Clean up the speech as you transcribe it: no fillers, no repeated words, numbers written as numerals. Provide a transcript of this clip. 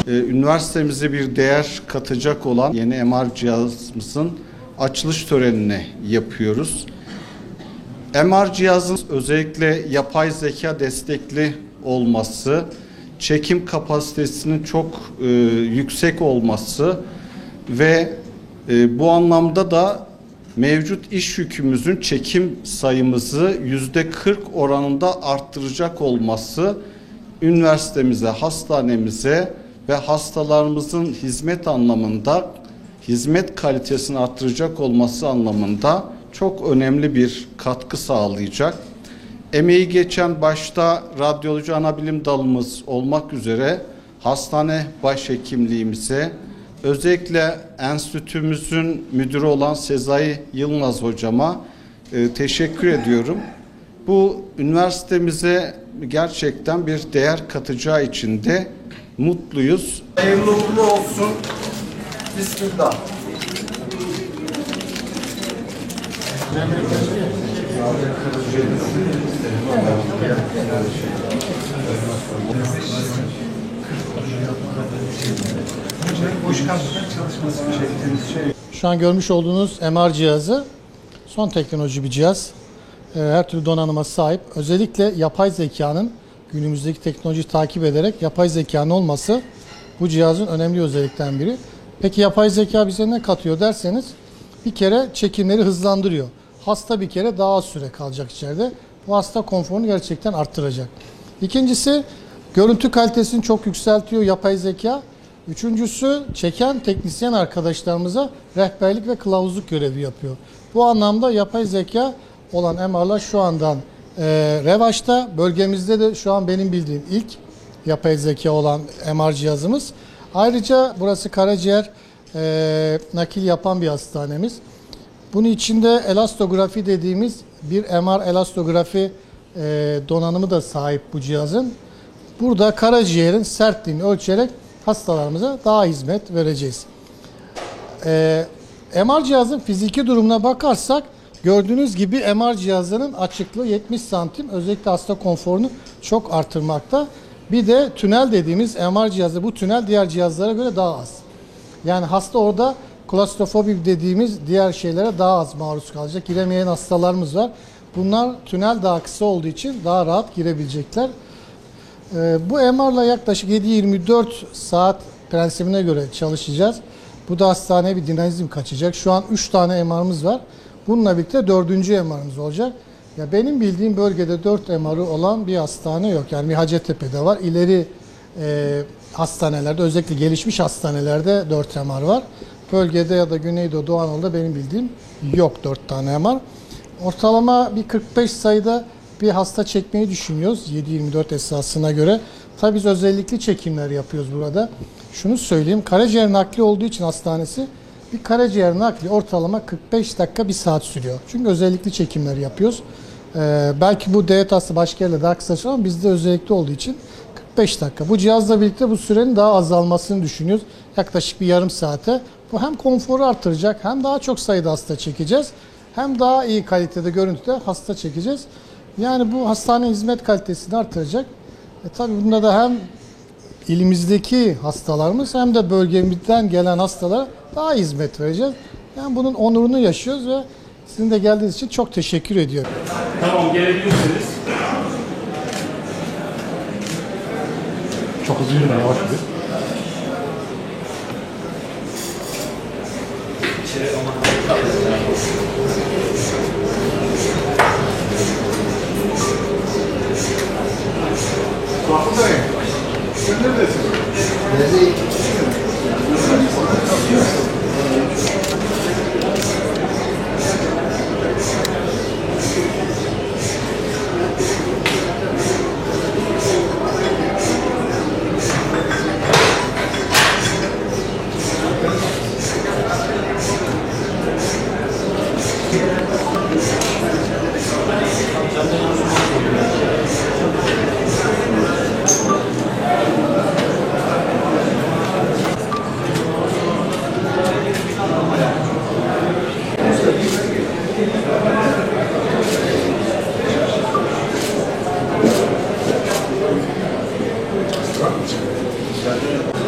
Üniversitemize bir değer katacak olan yeni MR cihazımızın açılış törenini yapıyoruz. MR cihazın özellikle yapay zeka destekli olması, çekim kapasitesinin çok yüksek olması ve bu anlamda da mevcut iş yükümüzün çekim sayımızı %40 oranında arttıracak olması üniversitemize, hastanemize ve hastalarımızın hizmet anlamında, hizmet kalitesini arttıracak olması anlamında çok önemli bir katkı sağlayacak. Emeği geçen başta radyoloji anabilim dalımız olmak üzere hastane başhekimliğimize, özellikle enstitümüzün müdürü olan Sezai Yılmaz hocama teşekkür ediyorum. Bu üniversitemize gerçekten bir değer katacağı için de mutluyuz. Hayırlı uğurlu olsun. Bismillah. Şu an görmüş olduğunuz MR cihazı son teknoloji bir cihaz. Her türlü donanıma sahip. Özellikle yapay zekanın günümüzdeki teknolojiyi takip ederek yapay zekanın olması bu cihazın önemli özelliklerinden biri. Peki yapay zeka bize ne katıyor derseniz bir kere çekimleri hızlandırıyor. Hasta bir kere daha az süre kalacak içeride. Bu hasta konforunu gerçekten arttıracak. İkincisi görüntü kalitesini çok yükseltiyor yapay zeka. Üçüncüsü çeken teknisyen arkadaşlarımıza rehberlik ve kılavuzluk görevi yapıyor. Bu anlamda yapay zeka olan MR'lar şu andan revaçta. Bölgemizde de şu an benim bildiğim ilk yapay zeka olan MR cihazımız. Ayrıca burası karaciğer nakil yapan bir hastanemiz. Bunun içinde elastografi dediğimiz bir MR elastografi donanımı da sahip bu cihazın. Burada karaciğerin sertliğini ölçerek hastalarımıza daha hizmet vereceğiz. MR cihazın fiziki durumuna bakarsak gördüğünüz gibi MR cihazının açıklığı 70 santim. Özellikle hasta konforunu çok artırmakta. Bir de tünel dediğimiz MR cihazı, bu tünel diğer cihazlara göre daha az. Yani hasta orada klostrofobi dediğimiz diğer şeylere daha az maruz kalacak. Giremeyen hastalarımız var. Bunlar tünel daha kısa olduğu için daha rahat girebilecekler. Bu MR'la yaklaşık 7-24 saat prensibine göre çalışacağız. Bu da hastaneye bir dinamizm kaçacak. Şu an 3 tane MR'ımız var. Bununla birlikte 4. MR'ımız olacak. Ya benim bildiğim bölgede 4 MR'ı olan bir hastane yok. Yani bir Hacettepe'de var. İleri hastanelerde, özellikle gelişmiş hastanelerde 4 MR var. Bölgede ya da Güneydoğu, Doğu Anadolu'da benim bildiğim yok 4 tane MR. Ortalama bir 45 sayıda bir hasta çekmeyi düşünüyoruz 7-24 esasına göre. Tabii biz özellikli çekimler yapıyoruz burada. Şunu söyleyeyim, karaciğer nakli olduğu için hastanesi bir karaciğer nakli ortalama 45 dakika 1 saat sürüyor. Çünkü özellikli çekimler yapıyoruz. Belki bu devlet hastası başka yerle daha kısa ama bizde özellikli olduğu için 45 dakika. Bu cihazla birlikte bu sürenin daha azalmasını düşünüyoruz. Yaklaşık bir yarım saate. Bu hem konforu artıracak, hem daha çok sayıda hasta çekeceğiz, hem daha iyi kalitede, görüntüde hasta çekeceğiz. Yani bu hastane hizmet kalitesini artıracak. Tabii bunda da hem ilimizdeki hastalarımız hem de bölgemizden gelen hastalara daha hizmet vereceğiz. Yani bunun onurunu yaşıyoruz ve sizin de geldiğiniz için çok teşekkür ediyorum. Tamam, gelebilirsiniz. Çok hızlı yürüme, yavaş yürü. Bakın sen neredesin? Neredeyim? Var mı?